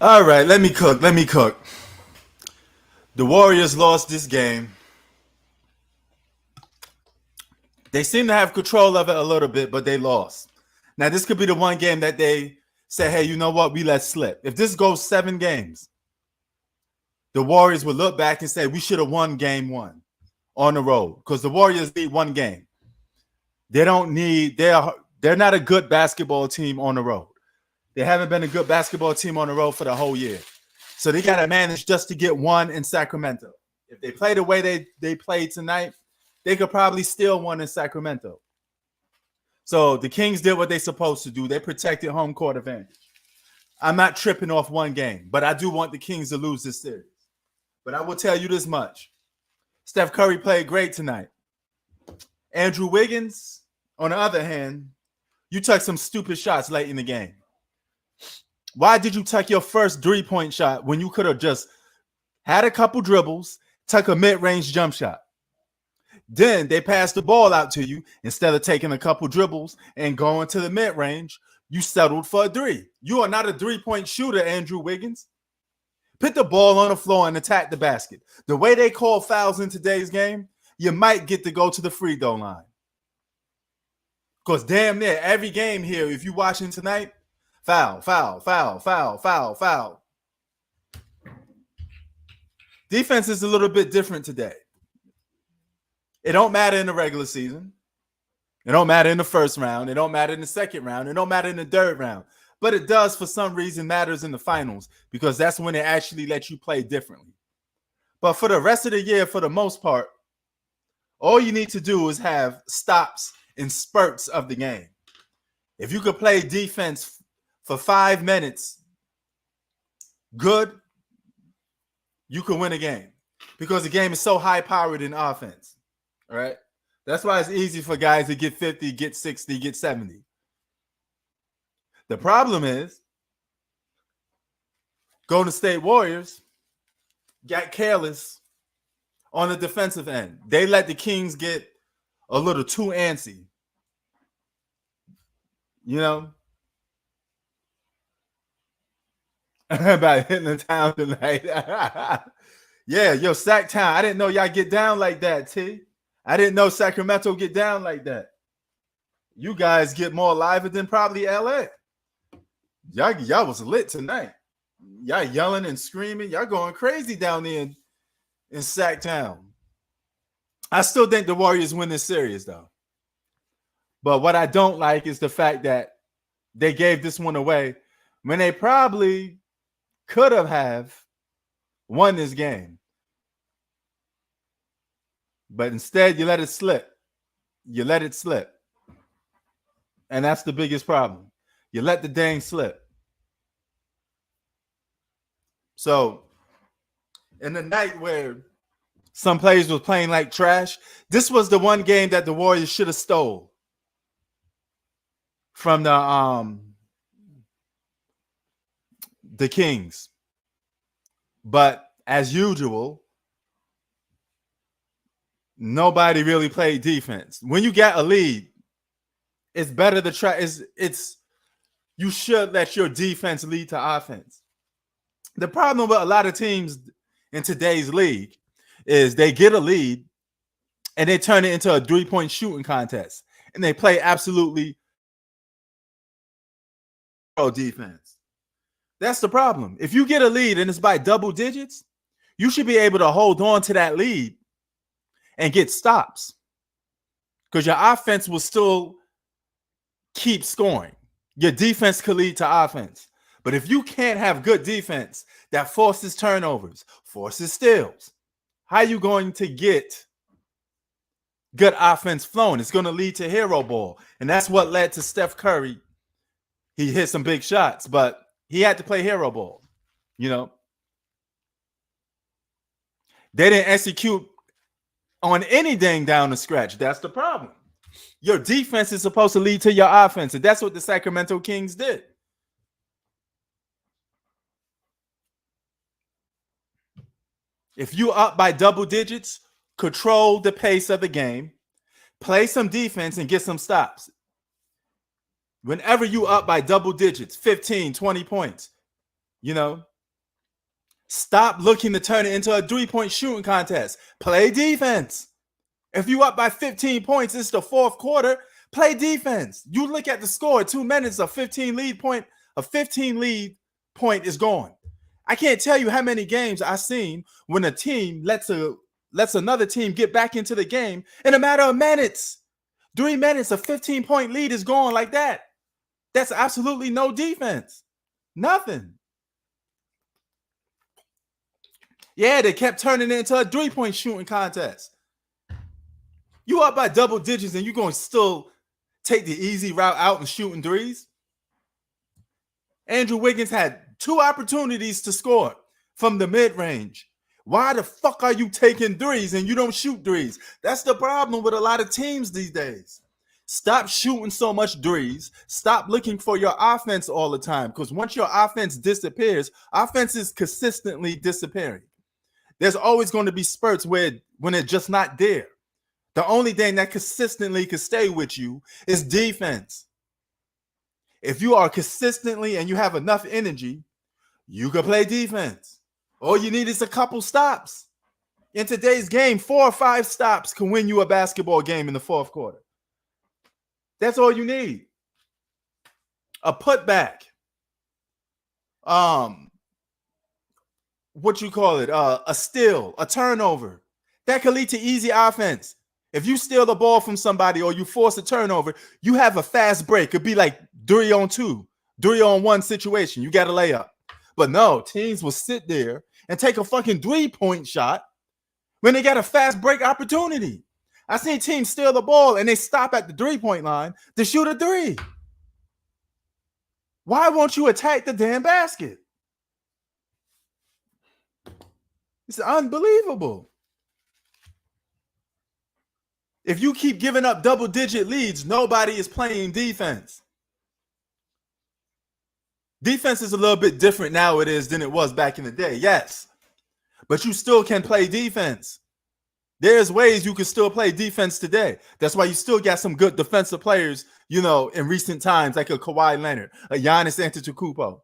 All right, let me cook. Let me cook. The Warriors lost this game. They seem to have control of it a little bit, but they lost. Now, this could be the one game that they say, hey, you know what? We let slip. If this goes 7 games, the Warriors would look back and say, we should have won game one on the road because the Warriors need one game. They don't need, they're not a good basketball team on the road. They haven't been a good basketball team on the road for the whole year. So they got to manage just to get one in Sacramento. If they play the way they played tonight, they could probably steal one in Sacramento. So the Kings did what they're supposed to do. They protected home court advantage. I'm not tripping off one game, but I do want the Kings to lose this series. But I will tell you this much. Steph Curry played great tonight. Andrew Wiggins, on the other hand, you took some stupid shots late in the game. Why did you take your first 3-point shot when you could have just had a couple dribbles, took a mid-range jump shot? Then they passed the ball out to you. Instead of taking a couple dribbles and going to the mid-range, you settled for a three. You are not a 3-point shooter, Andrew Wiggins. Put the ball on the floor and attack the basket. The way they call fouls in today's game, you might get to go to the free throw line. Because damn near every game here, if you're watching tonight, foul, foul, foul, foul, foul, foul. Defense is a little bit different today. It don't matter in the regular season. It don't matter in the first round. It don't matter in the second round. It don't matter in the third round. But it does, for some reason, matters in the finals because that's when they actually let you play differently. But for the rest of the year, for the most part, all you need to do is have stops and spurts of the game. If you could play defense for 5 minutes, good, you can win a game because the game is so high-powered in offense. All right? That's why it's easy for guys to get 50, get 60, get 70. The problem is Golden State Warriors got careless on the defensive end. They let the Kings get a little too antsy. You know? About hitting the town tonight. Yeah, yo, Sac Town. I didn't know y'all get down like that, T. I didn't know Sacramento get down like that. You guys get more lively than probably LA. Y'all was lit tonight. Y'all yelling and screaming. Y'all going crazy down there in Sac Town. I still think the Warriors win this series, though. But what I don't like is the fact that they gave this one away when they probably could have won this game. But instead, you let it slip. You let it slip. And that's the biggest problem. You let the dang slip. So, in the night where some players was playing like trash, this was the one game that the Warriors should have stole from the Kings. But as usual, nobody really played defense. When you get a lead, it's better to try. It's you should let your defense lead to offense. The problem with a lot of teams in today's league is they get a lead and they turn it into a 3-point shooting contest and they play absolutely defense. That's the problem. If you get a lead and it's by double digits, you should be able to hold on to that lead and get stops because your offense will still keep scoring. Your defense could lead to offense. But if you can't have good defense that forces turnovers, forces steals, how are you going to get good offense flowing? It's going to lead to hero ball. And that's what led to Steph Curry. He hit some big shots, but he had to play hero ball. You know, they didn't execute on anything down the stretch. That's the problem. Your defense is supposed to lead to your offense, and that's what the Sacramento Kings did. If you up by double digits, control the pace of the game, play some defense, and get some stops. Whenever you up by double digits, 15, 20 points, you know, Stop looking to turn it into a 3-point shooting contest. Play defense. If you up by 15 points, it's the fourth quarter. Play defense. You look at the score, 2 minutes, a 15 lead point is gone. I can't tell you how many games I've seen when a team lets another team get back into the game in a matter of minutes. 3 minutes, a 15-point lead is gone like that. That's absolutely no defense. Nothing. Yeah, they kept turning it into a 3-point shooting contest. You up by double digits and you're going to still take the easy route out and shooting threes? Andrew Wiggins had 2 opportunities to score from the mid-range. Why the fuck are you taking threes and you don't shoot threes? That's the problem with a lot of teams these days. Stop shooting so much threes. Stop looking for your offense all the time, because once your offense disappears, offense is consistently disappearing. There's always going to be spurts when it's just not there. The only thing that consistently can stay with you is defense. If you are consistently and you have enough energy, you can play defense. All you need is a couple stops. In today's game, 4 or 5 stops can win you a basketball game in the fourth quarter. That's all you need. A putback. What you call it? A steal, a turnover. That could lead to easy offense. If you steal the ball from somebody or you force a turnover, you have a fast break. It'd be like 3-on-2, 3-on-1 situation. You got to lay up. But no, teams will sit there and take a fucking 3-point shot when they got a fast break opportunity. I seen teams steal the ball and they stop at the 3-point line to shoot a 3. Why won't you attack the damn basket? It's unbelievable. If you keep giving up double-digit leads, nobody is playing defense. Defense is a little bit different nowadays than it was back in the day, yes. But you still can play defense. There's ways you can still play defense today. That's why you still got some good defensive players, in recent times, like a Kawhi Leonard, a Giannis Antetokounmpo.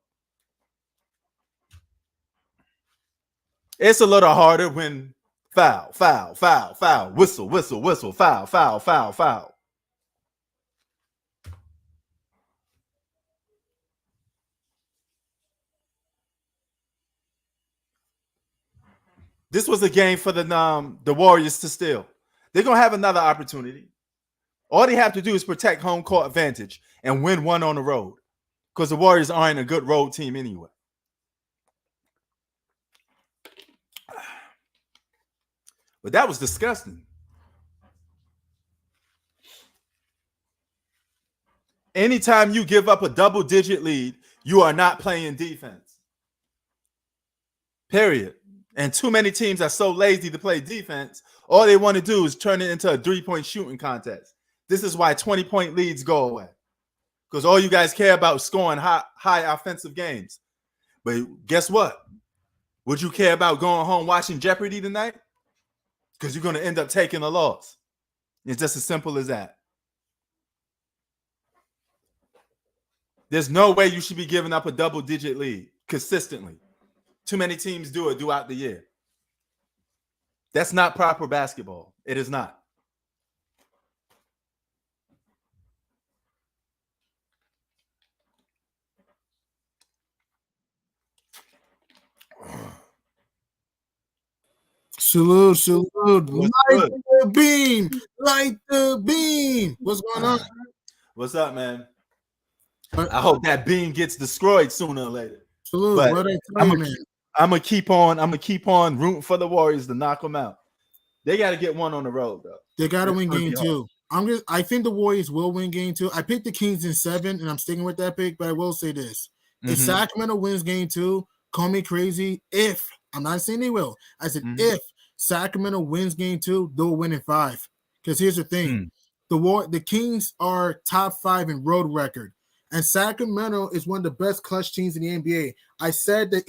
It's a little harder when foul, whistle, foul. This was a game for the Warriors to steal. They're going to have another opportunity. All they have to do is protect home court advantage and win one on the road, because the Warriors aren't a good road team anyway. But that was disgusting. Anytime you give up a double-digit lead, you are not playing defense. Period. And too many teams are so lazy to play defense. All they want to do is turn it into a 3-point shooting contest. This is why 20-point leads go away, because all you guys care about is scoring high offensive games. But guess what? Would you care about going home watching Jeopardy tonight? Because you're going to end up taking a loss. It's just as simple as that. There's no way you should be giving up a double-digit lead consistently. Too many teams do it throughout the year. That's not proper basketball. It is not. Salute. Light the beam. What's going on? What's up, man? I hope that beam gets destroyed sooner or later. Salute. But I'm gonna keep on rooting for the Warriors to knock them out. They got to get one on the road, though. They got to win game 2. I think the Warriors will win game 2. I picked the Kings in 7, and I'm sticking with that pick. But I will say this: if Sacramento wins game 2, call me crazy. If I'm not saying they will, I said if Sacramento wins game 2, they'll win in 5. Because here's the thing: the Kings are top 5 in road record. And Sacramento is one of the best clutch teams in the NBA. I said that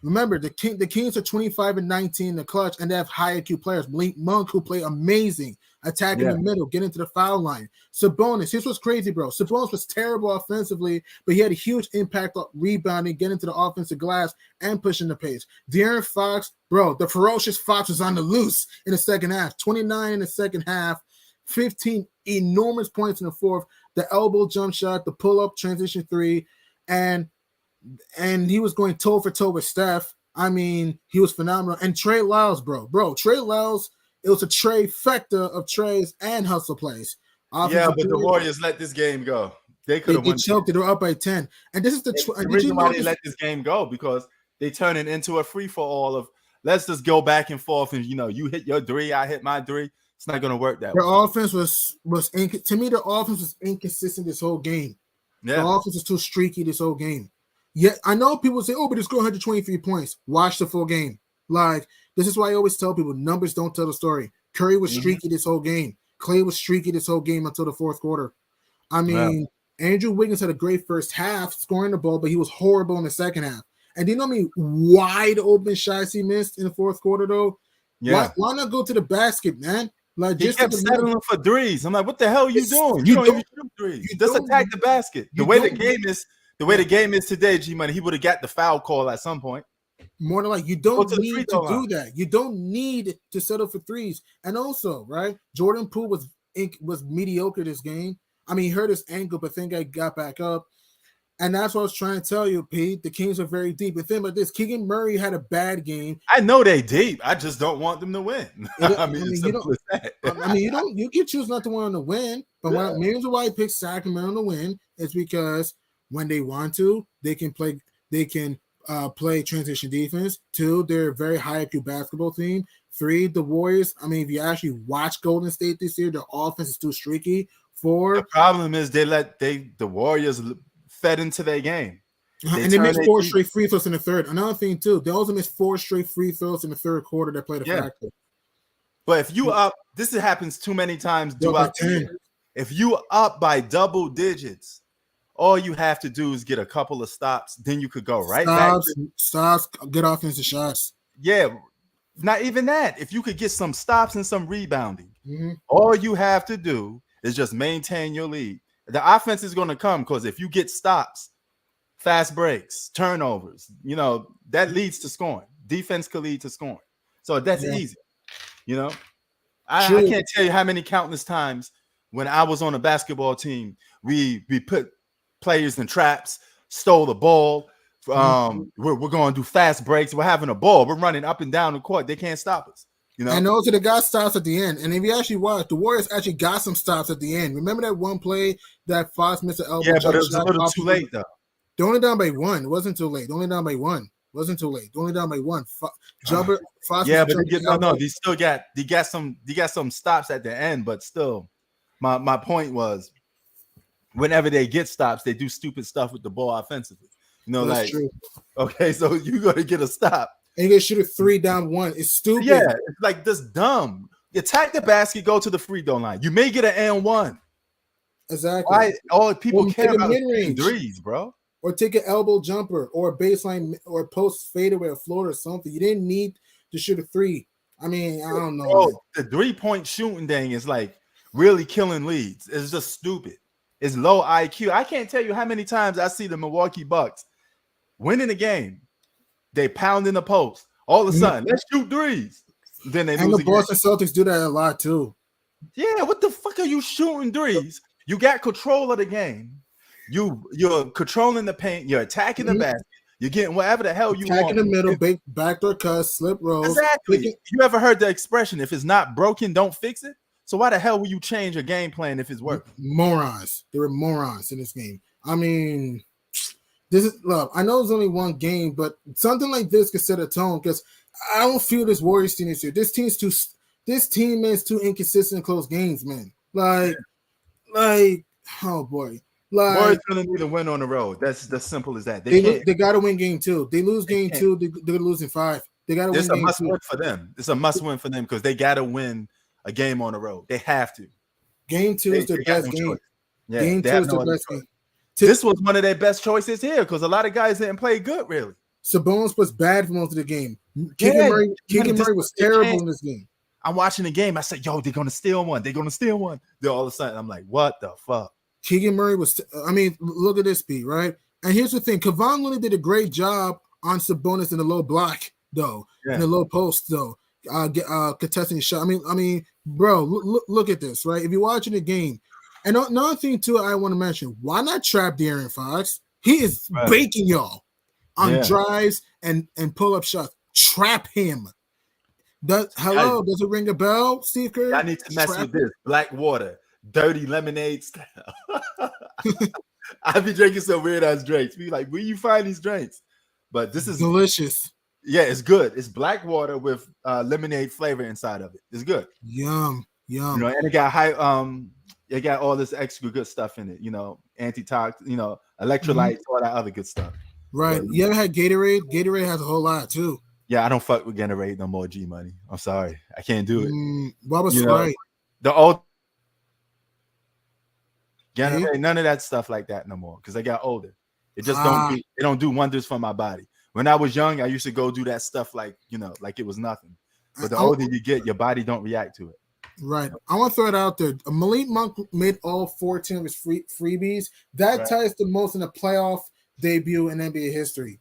Remember, the Kings are 25-19 in the clutch, and they have high IQ players. Malik Monk, who play amazing, attacking the middle, getting to the foul line. Sabonis, here's what's crazy, bro. Sabonis was terrible offensively, but he had a huge impact on rebounding, getting to the offensive glass, and pushing the pace. De'Aaron Fox, bro, the ferocious Fox was on the loose in the second half. 29 in the second half, 15 enormous points in the fourth. The elbow jump shot, the pull-up transition three, and he was going toe for toe with Steph. I mean, he was phenomenal. And Trey Lyles, bro, Trey Lyles, it was a trifecta of Treys and hustle plays. Yeah, but the Warriors let this game go. They could have won. They choked it. They were up by 10. And this is the reason why they let this game go, because they turn it into a free for all of let's just go back and forth, and you hit your three, I hit my three. It's not going to work that way. The offense to me, the offense was inconsistent this whole game. Yeah. The offense was too streaky this whole game. Yeah, I know people say, "Oh, but it's going 123 points." Watch the full game. Like, this is why I always tell people, numbers don't tell the story. Curry was streaky this whole game. Clay was streaky this whole game until the fourth quarter. I mean, Andrew Wiggins had a great first half scoring the ball, but he was horrible in the second half. And do you know how many wide open shots he missed in the fourth quarter, though? Yeah. Why not go to the basket, man? Like, he kept settling for threes. I'm like, what the hell are you doing? You don't even shoot threes. Just attack the basket. The way the game is today, G Money, he would have got the foul call at some point. More than like, you don't need to do that. You don't need to settle for threes. And also, right, Jordan Poole was mediocre this game. I mean, he hurt his ankle, but think I got back up. And that's what I was trying to tell you, Pete. The Kings are very deep. But think about this. Keegan Murray had a bad game. I know they deep. I just don't want them to win. I mean, you can choose not to want them to win. But maybe why I picked Sacramento to win is because when they want to, they can play transition defense. 2, they're a very high IQ basketball team. 3, the Warriors. I mean, if you actually watch Golden State this year, their offense is too streaky. 4, the problem is the Warriors fed into their game. And they missed 4 straight free throws in the third. Another thing, too, they also missed 4 straight free throws in the third quarter that played a factor. But if you up, this happens too many times throughout the year. If you up by double digits, all you have to do is get a couple of stops, then you could go right back. Stops, good offensive shots. Yeah, not even that. If you could get some stops and some rebounding, all you have to do is just maintain your lead. The offense is going to come because if you get stops, fast breaks, turnovers, that leads to scoring. Defense could lead to scoring. So that's easy. I can't tell you how many countless times when I was on a basketball team, we put players in traps, stole the ball. We're going to do fast breaks. We're having a ball. We're running up and down the court. They can't stop us. And those are the got stops at the end. And if you actually watch, the Warriors actually got some stops at the end. Remember that one play that Fox missed an elbow? Yeah, but it was a little too late, though. They're only down by 1. It wasn't too late. They're only down by 1. Wasn't too late. They're only down by 1. Fox. Yeah, but they got some stops at the end. But still, my point was, whenever they get stops, they do stupid stuff with the ball offensively. That's true. Okay, so you got to get a stop. And you shoot a 3 down 1. It's stupid. Yeah, it's like this dumb. You attack the basket, go to the free throw line. You may get an and 1. Exactly. Why all people care about mid-range threes, bro? Or take an elbow jumper or a baseline or post fadeaway or float or something. You didn't need to shoot a 3. I mean, I don't know. Bro, the 3-point shooting thing is like really killing leads. It's just stupid. It's low IQ. I can't tell you how many times I see the Milwaukee Bucks winning a game. They pound in the post. All of a sudden, let's shoot threes. Then they lose. And the Boston Celtics do that a lot too. Yeah, what the fuck are you shooting threes? You got control of the game. You're controlling the paint. You're attacking the basket. You're getting whatever the hell you want. Attacking the middle, backdoor cuts, slip rolls. Exactly. You ever heard the expression, if it's not broken, don't fix it? So why the hell will you change a game plan if it's working? Morons. There were morons in this game. I mean, I know it's only one game, but something like this could set a tone because I don't feel this Warriors team this year. This team is too inconsistent in close games, man. Like, oh boy. Like, Warriors gonna need a win on the road. That's simple as that. They got to win game 2. They lose game 2, they're losing 5. They got to win. It's a must win for them. It's a must win for them because they got to win a game on the road. They have to. Game 2 is their best game. Yeah, game 2 is their best game. This was one of their best choices here because a lot of guys didn't play good, really. Sabonis was bad for most of the game. Yeah, Keegan Murray was terrible in this game. I'm watching the game. I said, yo, they're going to steal one. They're going to steal one. Then all of a sudden, I'm like, what the fuck? Keegan Murray was, look at this beat, right? And here's the thing. Kevon Looney did a great job on Sabonis in the low block, though. In the low post, though. Contesting the shot. I mean, bro, look at this, right? If you're watching the game, and another thing, too, I want to mention, why not trap De'Aaron Fox? He is baking y'all on drives and pull-up shots. Trap him. Does it ring a bell, Steve Kerr? I need to mess with this. Black water, dirty lemonade style. I be drinking some weird ass drinks. Be like, where you find these drinks? But this is delicious. Yeah, it's good. It's black water with lemonade flavor inside of it. It's good. Yum. You know, and it got it got all this extra good stuff in it. You know, antitoxin, electrolytes, all that other good stuff. Right. But, you ever had Gatorade? Gatorade has a whole lot too. Yeah, I don't fuck with Gatorade no more, G Money. I'm sorry. I can't do it. What was right? The old Gatorade, none of that stuff like that no more because I got older. It just don't do wonders for my body. When I was young, I used to go do that stuff like it was nothing. But the older you get, your body don't react to it. Right. I want to throw it out there. Malik Monk made all 14 of his freebies. That ties the most in a playoff debut in NBA history.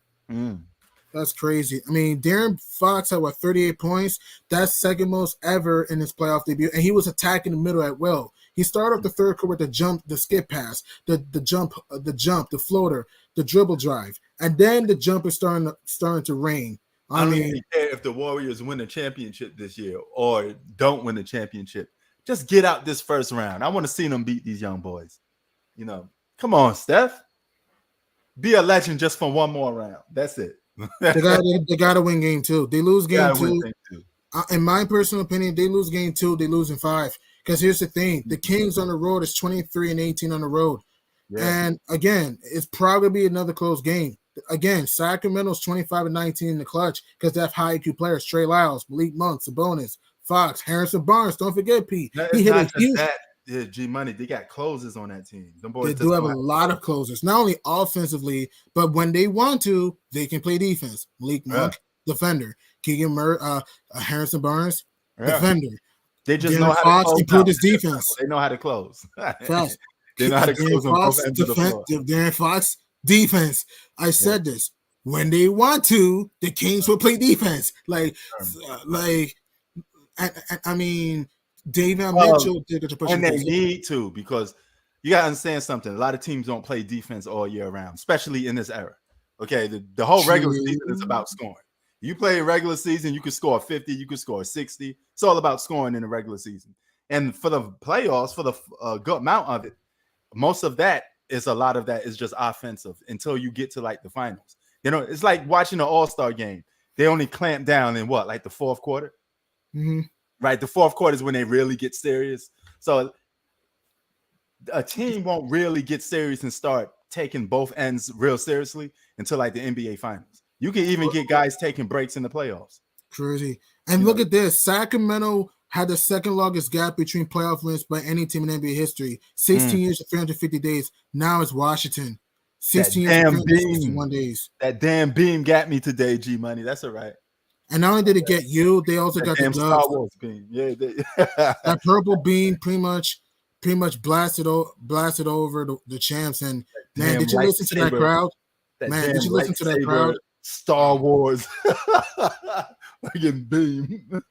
That's crazy. I mean, De'Aaron Fox had 38 points. That's second most ever in his playoff debut, and he was attacking the middle at will. He started off the third quarter with the jump, the skip pass, the jump, the floater, the dribble drive, and then the jump is starting to rain. I don't even care if the Warriors win the championship this year or don't win the championship. Just get out this first round. I want to see them beat these young boys. Come on, Steph. Be a legend just for one more round. That's it. They got to win game two. They lose game two. In my personal opinion, they lose game two. They lose in 5. Because here's the thing: the Kings on the road is 23-18 on the road, and again, it's probably another close game. Again, Sacramento's 25-19 in the clutch because they have high IQ players: Trey Lyles, Malik Monk, Sabonis, Fox, Harrison Barnes. Don't forget, Pete. He hit a huge. Yeah, G Money, they got closers on that team. They do have a lot of closers, not only offensively, but when they want to, they can play defense. Malik Monk, defender. Keegan Murray, Harrison Barnes, defender. They just know how to close. Improve his defense. They know how to close. Fast. They know how to close on both ends of the floor. De'Aaron Fox, defense. I said this. When they want to, the Kings will play defense. I mean, David Mitchell did the push. And they need to, because you got to understand something. A lot of teams don't play defense all year round, especially in this era. Okay, the whole regular season is about scoring. You play a regular season, you can score 50, you can score 60. It's all about scoring in the regular season. And for the playoffs, for the good amount of it, most of that is a lot of that is just offensive until you get to like the finals. It's like watching an all-star game. They only clamp down in the fourth quarter? Mm-hmm. Right, the fourth quarter is when they really get serious. So a team won't really get serious and start taking both ends real seriously until like the NBA finals. You can even get guys taking breaks in the playoffs. Crazy. And look at this. Sacramento had the second longest gap between playoff wins by any team in NBA history. 16 years to 350 days. Now it's Washington. 16 years to 361 days. That damn beam got me today, G Money. That's all right. And not only did it get you, they also got the Star Wars beam. Yeah, that purple beam pretty much blasted over the champs. And man, did you listen to that crowd? Man, did you listen to that crowd? Star Wars, fucking beam.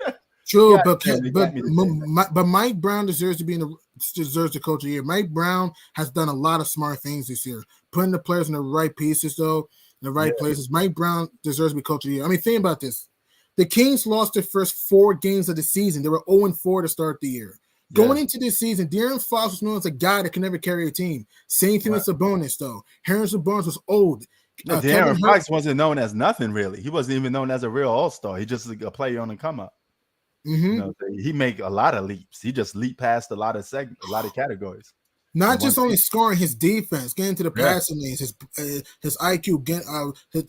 True, but Mike Brown deserves to the coach of the year. Mike Brown has done a lot of smart things this year, putting the players in the right pieces, though, in the right places. Mike Brown deserves to be coach of the year. I mean, think about this. The Kings lost their first 4 games of the season. They were 0-4 to start the year. Going into this season, De'Aaron Fox was known as a guy that can never carry a team. Same thing with Sabonis, though. Harrison Barnes was old. De'Aaron Fox wasn't known as nothing, really. He wasn't even known as a real all-star. He just a player on the come-up. Mm-hmm. He make a lot of leaps. He just leaped past a lot of categories. Not just only scoring, his defense, getting to the passing lanes, his IQ,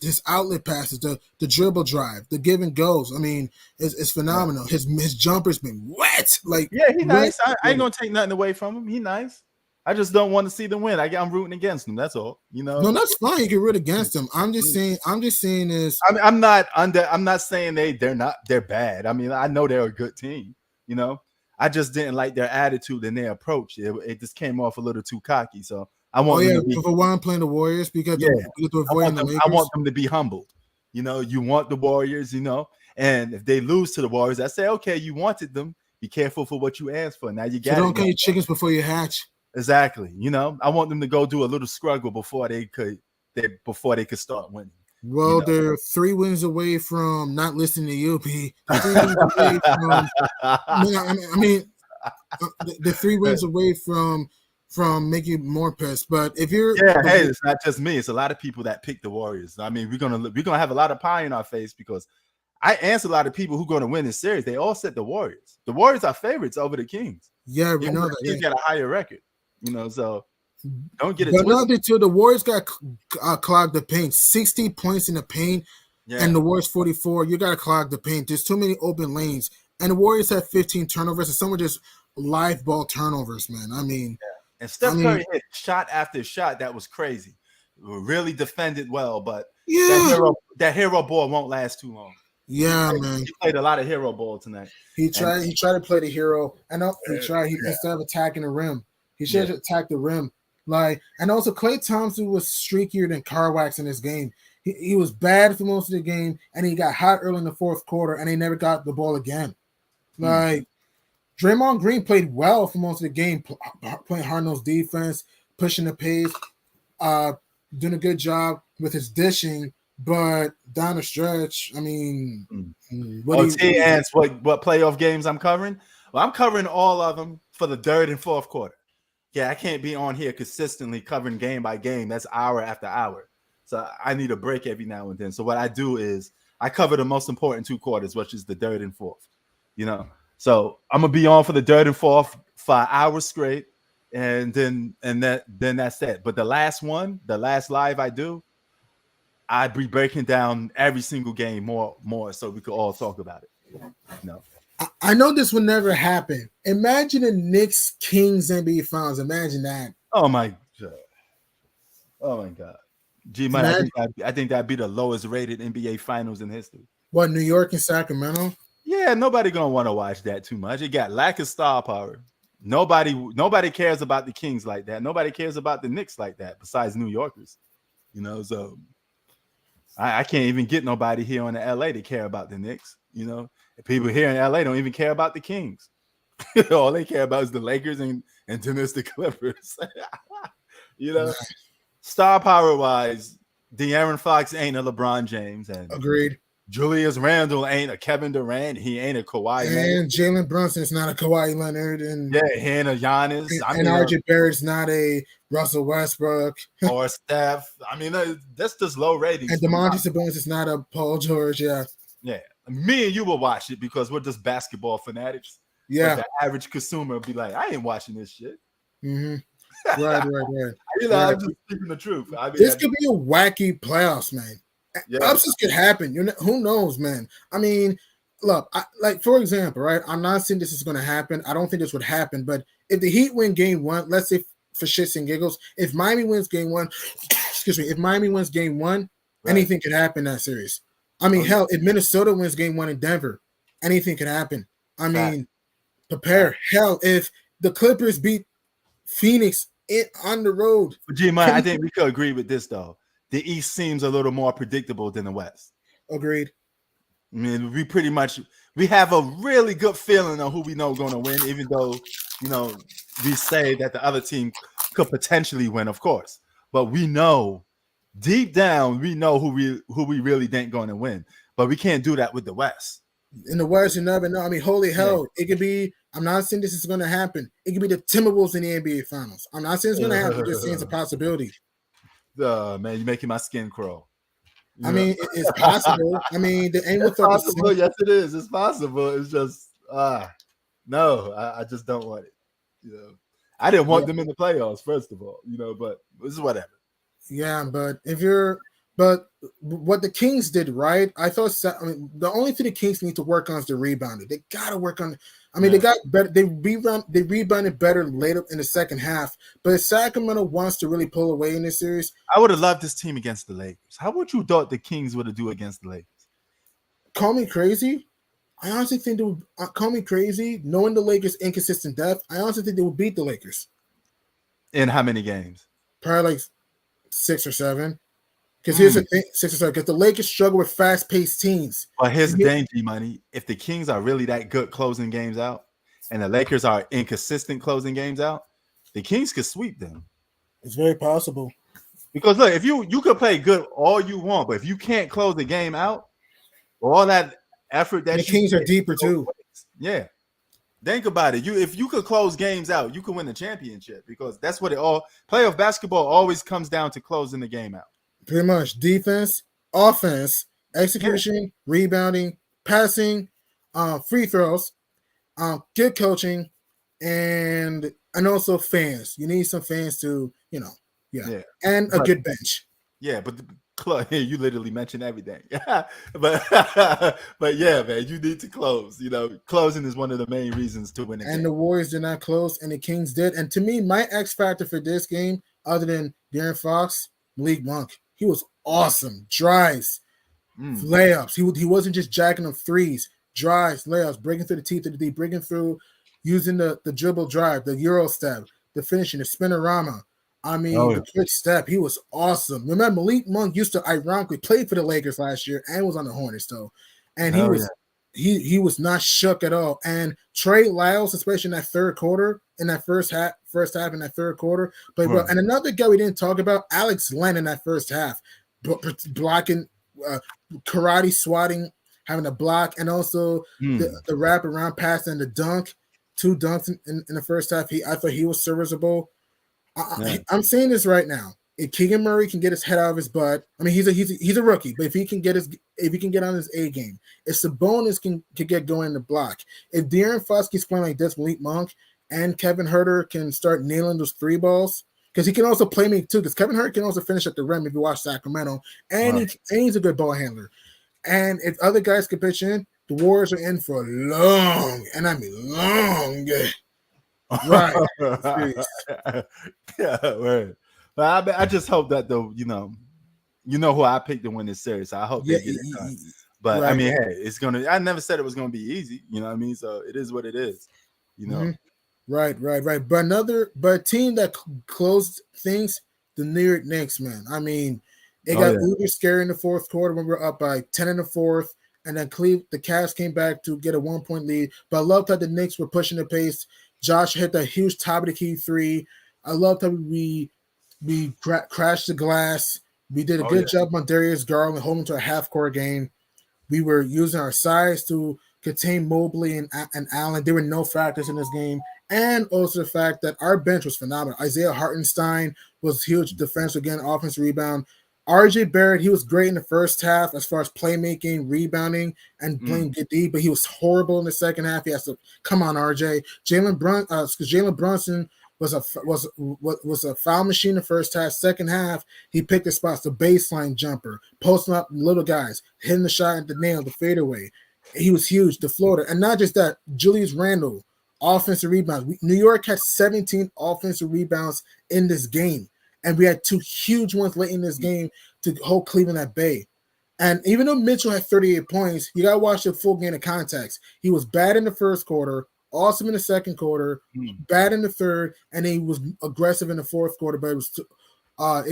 his outlet passes, the dribble drive, the give and goes. I mean, it's phenomenal. His jumper's been wet. He's nice. I ain't gonna take nothing away from him. He nice. I just don't want to see them win. I'm rooting against them. That's all. You know. No, that's fine. You can root against them. I'm just saying is. I mean, I'm not saying they're bad. I mean, I know they're a good team. You know, I just didn't like their attitude and their approach. It just came off a little too cocky. So I want them to be. For why I'm playing the Warriors because Yeah, to avoid the Lakers. I want them to be humbled. You know, you want the Warriors. You know, and if they lose to the Warriors, I say, okay, you wanted them. Be careful for what you asked for. Now you got. So don't count your chickens before you hatch. Exactly. You know, I want them to go do a little struggle before they could start winning. Well, they're 3 wins away from not listening to you, P. 3 wins away from. I mean, the 3 wins away from making more pissed. But if you're hey, it's not just me. It's a lot of people that pick the Warriors. I mean, we're gonna have a lot of pie in our face because I answered a lot of people who are going to win this series. They all said the Warriors. The Warriors are favorites over the Kings. Yeah, we know that. Kings got a higher record. You know, so don't get it twisted. But until the Warriors got clogged the paint, 60 points in the paint, and the Warriors 44. You got to clog the paint. There's too many open lanes, and the Warriors had 15 turnovers, and some were just live ball turnovers, man. I mean, and Steph Curry hit shot after shot that was crazy. Really defended well, but that hero ball won't last too long. Yeah, man. He played a lot of hero ball tonight. He tried to play the hero. I know instead of attacking the rim. He should have attacked the rim. And also Klay Thompson was streakier than Carwax in this game. He was bad for most of the game, and he got hot early in the fourth quarter, and they never got the ball again. Draymond Green played well for most of the game, playing hard-nosed defense, pushing the pace, doing a good job with his dishing. But down the stretch, I mean, what playoff games I'm covering? Well, I'm covering all of them for the third and fourth quarter. Yeah, I can't be on here consistently covering game by game. That's hour after hour. So I need a break every now and then. So what I do is I cover the most important 2 quarters, which is the third and fourth. You know, so I'm gonna be on for the third and fourth for an hour straight, and then that's it. But the last live I do, I'd be breaking down every single game more so we could all talk about it. No. I know this would never happen. Imagine the Knicks Kings NBA Finals. Imagine that. Oh my God. G-Man, I think that'd be the lowest rated NBA Finals in history. What, New York and Sacramento? Yeah, nobody gonna want to watch that too much. It got lack of star power. Nobody cares about the Kings like that. Nobody cares about the Knicks like that besides New Yorkers. You know, so I can't even get nobody here in LA to care about the Knicks. You know, people here in LA don't even care about the Kings. All they care about is the Lakers and tennis the Clippers. You know, star power wise, De'Aaron Fox ain't a LeBron James, and agreed. Julius Randle ain't a Kevin Durant. He ain't a Kawhi. And Jalen Brunson's not a Kawhi Leonard, and he ain't a Giannis. And RJ Barrett's not a Russell Westbrook or Steph. I mean, that's just low ratings. And DeMontis Sabonis is not a Paul George. Yeah. Me and you will watch it because we're just basketball fanatics. Yeah. But the average consumer will be like, I ain't watching this shit. Mm-hmm. Right. I'm just speaking the truth. I mean, this could be a wacky playoffs, man. Upsets could happen. Who knows, man? I mean, look, for example, right? I'm not saying this is going to happen. I don't think this would happen. But if the Heat win game 1, let's say for shits and giggles, if Miami wins game 1, if Miami wins game 1, anything could happen in that series. I mean, hell, if Minnesota wins game 1 in Denver, anything could happen. I mean, prepare. Hell, if the Clippers beat Phoenix on the road. But G-Man, I think we could agree with this, though. The East seems a little more predictable than the West. Agreed. I mean, we have a really good feeling on who we know going to win, even though, we say that the other team could potentially win, of course. But we know, deep down, we know who we really think going to win. But we can't do that with the West. In the West, you never know. I mean, holy hell, it could be. I'm not saying this is going to happen. It could be the Timberwolves in the NBA Finals. I'm not saying it's going to happen. I'm just saying it's a possibility. Man, you're making my skin crawl. I mean, it's possible. I mean, the aim with possible. Yes, it is. It's possible. It's just no. I just don't want it. I didn't want them in the playoffs, first of all. But this is whatever. Yeah, but if you're But what the Kings did right, I thought. I mean, the only thing the Kings need to work on is the rebounding. They gotta work on. I mean, they got better. They rebounded better later in the second half. But if Sacramento wants to really pull away in this series, I would have loved this team against the Lakers. How would you thought the Kings would have do against the Lakers? call me crazy. I honestly think they would call me crazy. Knowing the Lakers' inconsistent depth, I honestly think they would beat the Lakers. In how many games? Probably like 6 or 7. Because here's the thing, 6 or 7. Because the Lakers struggle with fast-paced teams. But here's the danger, money. If the Kings are really that good closing games out, and the Lakers are inconsistent closing games out, the Kings could sweep them. It's very possible. Because look, if you could play good all you want, but if you can't close the game out, all that effort that the Kings are deeper too. Yeah. Think about it. If you could close games out, you could win the championship because that's what playoff basketball always comes down to closing the game out. Pretty much defense, offense, execution, rebounding, passing, free throws, good coaching, and also fans. You need some fans to, and a good bench. Yeah, but you literally mentioned everything. but yeah, man, you need to close. Closing is one of the main reasons to win. And the Warriors did not close, and the Kings did. And to me, my X factor for this game, other than De'Aaron Fox, Malik Monk, he was awesome. Drives, layups. He wasn't just jacking up threes. Drives, layups, breaking through the teeth of the deep, breaking through, using the dribble drive, the Euro step, the finishing, the spinorama. I mean, the quick step, he was awesome. Remember, Malik Monk used to ironically play for the Lakers last year and was on the Hornets, though. And he was not shook at all. And Trey Lyles, especially in that third quarter, in that first half in that third quarter. But and another guy we didn't talk about, Alex Len in that first half, blocking, karate swatting, having a block, and also the wrap around pass and the dunk. 2 dunks in the first half. I thought he was serviceable. I'm saying this right now. If Keegan Murray can get his head out of his butt, I mean he's a rookie, but if he can get on his A game, if Sabonis can get going in the block, if De'Aaron Fox keeps playing like this, Malik Monk and Kevin Huerter can start nailing those 3 balls, because he can also play me too. Because Kevin Huerter can also finish at the rim if you watch Sacramento, and he's a good ball handler. And if other guys can pitch in, the Warriors are in for long, and I mean long. Right. Yeah, right. But I just hope that though, you know who I picked to win this series. So I hope they get it done. But I mean, hey, it's gonna. I never said it was gonna be easy. You know what I mean? So it is what it is. Right. But a team that closed things, the New York Knicks, man. I mean, it got uber scary in the fourth quarter when we were up by 10 in the fourth, and then the Cavs came back to get a 1-point lead. But I loved how the Knicks were pushing the pace. Josh hit that huge top of the key 3. I loved how we crashed the glass. We did a good job on Darius Garland holding to a half-court game. We were using our size to contain Mobley and Allen. There were no factors in this game. And also the fact that our bench was phenomenal. Isaiah Hartenstein was huge defense, again, offensive rebound. RJ Barrett, he was great in the first half as far as playmaking, rebounding, and playing good D, but he was horrible in the second half. He has to come on, RJ. Jalen Brunson was a foul machine in the first half. Second half, he picked the spots, the baseline jumper, posting up little guys, hitting the shot at the nail, the fadeaway. He was huge, the floater. And not just that, Julius Randle, offensive rebounds. New York had 17 offensive rebounds in this game. And we had 2 huge ones late in this game to hold Cleveland at bay. And even though Mitchell had 38 points, you got to watch the full game of context. He was bad in the first quarter, awesome in the second quarter, bad in the third, and he was aggressive in the fourth quarter, but it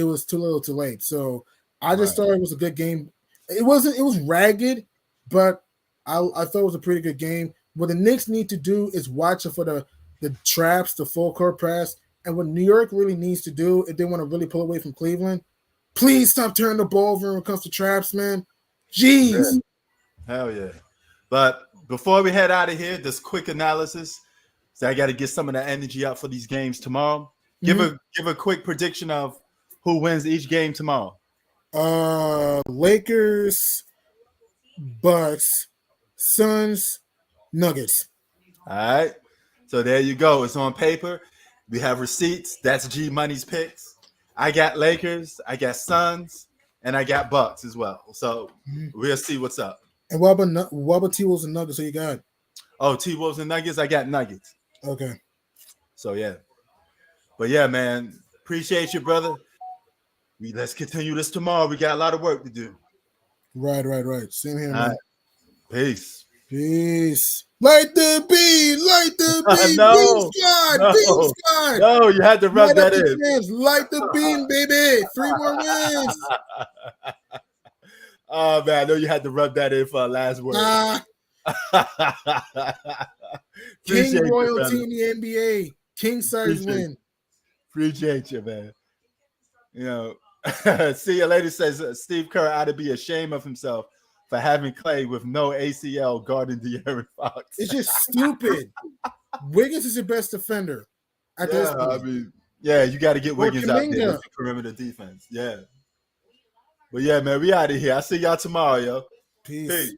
was too little too late. So I just thought it was a good game. It was ragged, but I thought it was a pretty good game. What the Knicks need to do is watch for the traps, the full court press. And what New York really needs to do, if they want to really pull away from Cleveland, please stop turning the ball over when it comes to traps, man. Jeez. Hell yeah. But before we head out of here, this quick analysis. So I got to get some of the energy up for these games tomorrow. Give a quick prediction of who wins each game tomorrow. Lakers, Bucks, Suns, Nuggets. All right. So there you go. It's on paper. We have receipts. That's G Money's picks. I got Lakers. I got Suns. and I got Bucks as well. So we'll see what's up. And what about T-Wolves and Nuggets? So you got? Oh, T-Wolves and Nuggets. I got Nuggets. Okay. So yeah, but yeah, man, appreciate you, brother. Let's continue this tomorrow. We got a lot of work to do. Right. Same here, All man. right. Peace. Peace. Light the beam, No, beam squad. No, you had to rub that in. Fans. Light the beam, baby. 3 more wins. Oh man, I know you had to rub that in for our last word. King royalty in the NBA. King size win. Appreciate you, man. You know, see you later. Says Steve Kerr ought to be ashamed of himself for having Clay with no ACL guarding De'Aaron Fox. It's just stupid. Wiggins is your best defender at this point. I mean, yeah, you got to get Wiggins out there with the perimeter defense. Yeah. But yeah, man, we out of here. I'll see y'all tomorrow, yo. Peace.